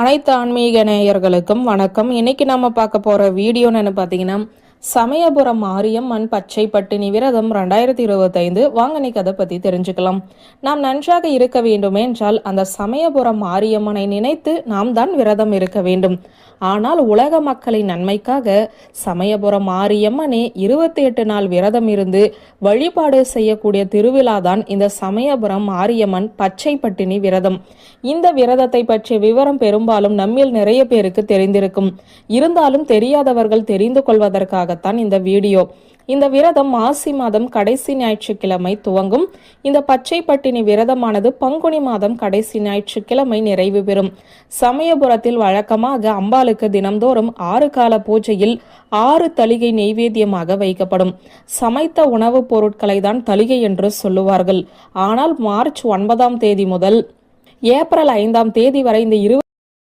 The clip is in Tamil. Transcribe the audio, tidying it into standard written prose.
அனைத்து ஆன்மீக நேயர்களுக்கும் வணக்கம். இன்னைக்கு நம்ம பார்க்க போற வீடியோன்னு பார்த்தீங்கன்னா, சமயபுரம் மாரியம்மன் பச்சை பட்டினி விரதம் 2025. வாங்க இன்னைக்கு அதை பத்தி தெரிஞ்சுக்கலாம். நாம் நன்றாக இருக்க வேண்டுமே என்றால் அந்த சமயபுரம் மாரியம்மனை நினைத்து நாம் தான் விரதம் இருக்க வேண்டும். ஆனால் உலக மக்களின் நன்மைக்காக சமயபுரம் மாரியம்மனே 28 நாள் விரதம் இருந்து வழிபாடு செய்யக்கூடிய திருவிழா தான் இந்த சமயபுரம் மாரியம்மன் பச்சை பட்டினி விரதம். இந்த விரதத்தை பற்றிய விவரம் பெரும்பாலும் நம்மில் நிறைய பேருக்கு தெரிந்திருக்கும். இருந்தாலும் தெரியாதவர்கள் தெரிந்து கொள்வதற்காகத்தான் இந்த வீடியோ. இந்த விரதம் மாசி மாதம் கடைசி ஞாயிற்றுக்கிழமை துவங்கும். இந்த பச்சை பட்டினி விரதமானது பங்குனி மாதம் கடைசி ஞாயிற்றுக்கிழமை நிறைவு பெறும். சமயபுரத்தில் வழக்கமாக அம்பாளுக்கு தினம்தோறும் 6 கால பூஜையில் 6 தளிகை நெய்வேத்தியமாக வைக்கப்படும். சமைத்த உணவுப் பொருட்களை தான் தளிகை என்று சொல்லுவார்கள். ஆனால் மார்ச் 9ஆம் தேதி முதல் ஏப்ரல் 5ஆம் தேதி வரை இந்த